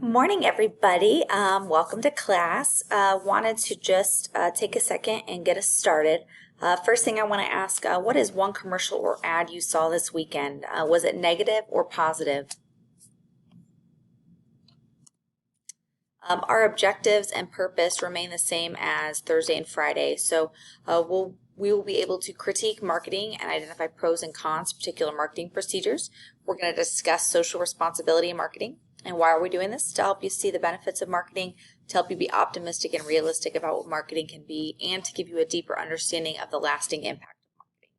Morning, everybody. Welcome to class. Wanted to just take a second and get us started. First thing I want to ask, what is one commercial or ad you saw this weekend? Was it negative or positive? Our objectives and purpose remain the same as Thursday and Friday, so we will be able to critique marketing and identify pros and cons of particular marketing procedures. We're going to discuss social responsibility in marketing. And why are we doing this? To help you see the benefits of marketing, to help you be optimistic and realistic about what marketing can be, and to give you a deeper understanding of the lasting impact of marketing.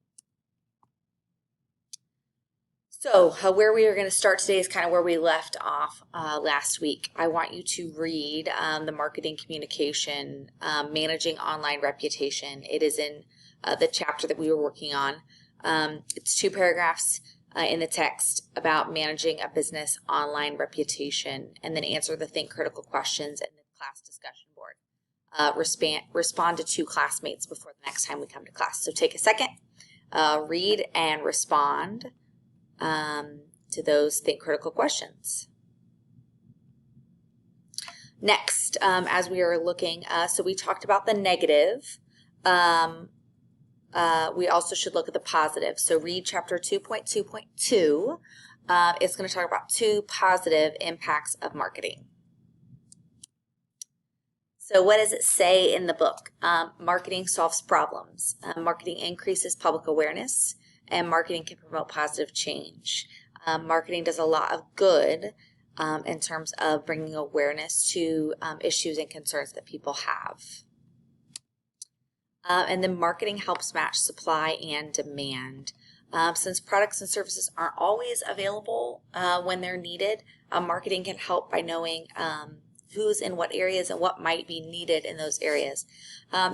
So where we are going to start today is kind of where we left off last week. I want you to read the marketing communication, managing online reputation. It is in the chapter that we were working on. It's 2 paragraphs in the text about managing a business online reputation, and then answer the Think Critical questions in the class discussion board. Respond to 2 classmates before the next time we come to class. So take a second, read and respond to those Think Critical questions. Next, as we are looking, so we talked about the negative. We also should look at the positive. So read chapter 2.2.2. It's going to talk about 2 positive impacts of marketing. So what does it say in the book? Marketing solves problems. Marketing increases public awareness, and marketing can promote positive change. Marketing does a lot of good in terms of bringing awareness to issues and concerns that people have. And then marketing helps match supply and demand. Since products and services aren't always available when they're needed, marketing can help by knowing who's in what areas and what might be needed in those areas.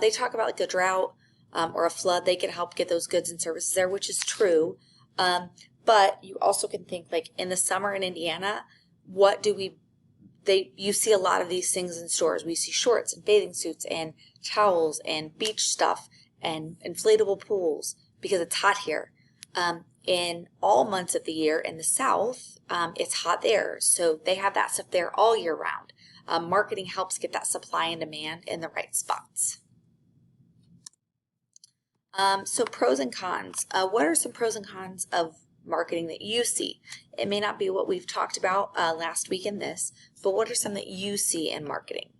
They talk about like a drought or a flood. They can help get those goods and services there, which is true. But you also can think like in the summer in Indiana, you see a lot of these things in stores. We see shorts and bathing suits and towels and beach stuff and inflatable pools because it's hot here. In all months of the year in the South, it's hot there. So they have that stuff there all year round. Marketing helps get that supply and demand in the right spots. So pros and cons. What are some pros and cons of marketing that you see? It may not be what we've talked about last week in this, but what are some that you see in marketing?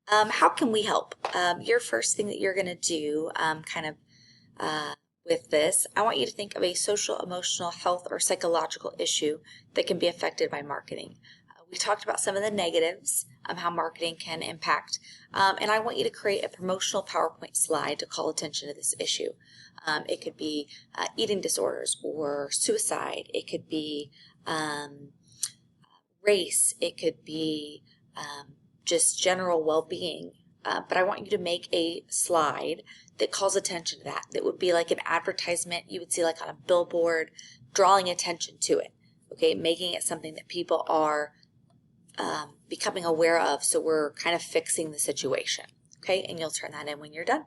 How can we help? Your first thing that you're going to do with this, I want you to think of a social, emotional, health, or psychological issue that can be affected by marketing. We talked about some of the negatives, how marketing can impact, and I want you to create a promotional PowerPoint slide to call attention to this issue. It could be eating disorders or suicide. It could be race. It could be just general well-being. But I want you to make a slide that calls attention to that. That would be like an advertisement you would see like on a billboard, drawing attention to it. Okay, making it something that people are becoming aware of, so we're kind of fixing the situation. Okay, and you'll turn that in when you're done.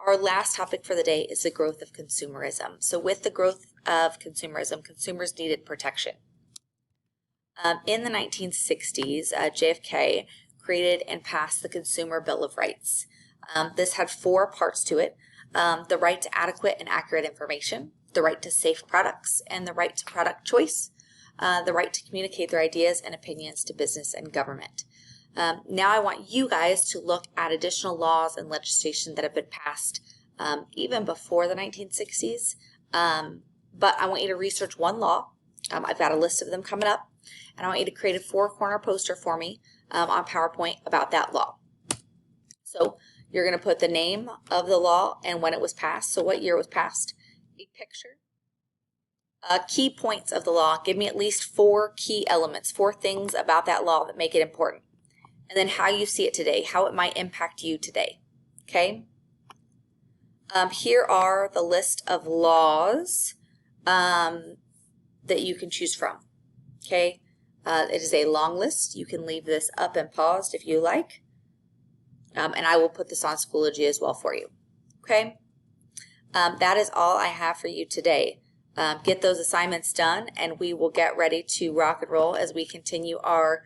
Our last topic for the day is the growth of consumerism. So with the growth of consumerism, consumers needed protection. In the 1960s, JFK created and passed the Consumer Bill of Rights. This had 4 parts to it: the right to adequate and accurate information, the right to safe products, and the right to product choice, the right to communicate their ideas and opinions to business and government. Now I want you guys to look at additional laws and legislation that have been passed even before the 1960s, but I want you to research one law. I've got a list of them coming up, and I want you to create a 4-corner poster for me on PowerPoint about that law. So you're going to put the name of the law and when it was passed, so what year it was passed, a picture, key points of the law. Give me at least 4 key elements, 4 things about that law that make it important. And then how you see it today, how it might impact you today. Okay? Here are the list of laws that you can choose from. Okay? It is a long list. You can leave this up and paused if you like. And I will put this on Schoology as well for you. Okay? That is all I have for you today. get those assignments done, and we will get ready to rock and roll as we continue our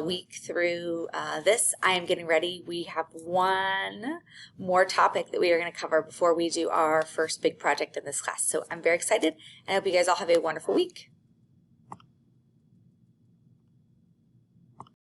week through this. I am getting ready. We have one more topic that we are going to cover before we do our first big project in this class. So I'm very excited, and I hope you guys all have a wonderful week.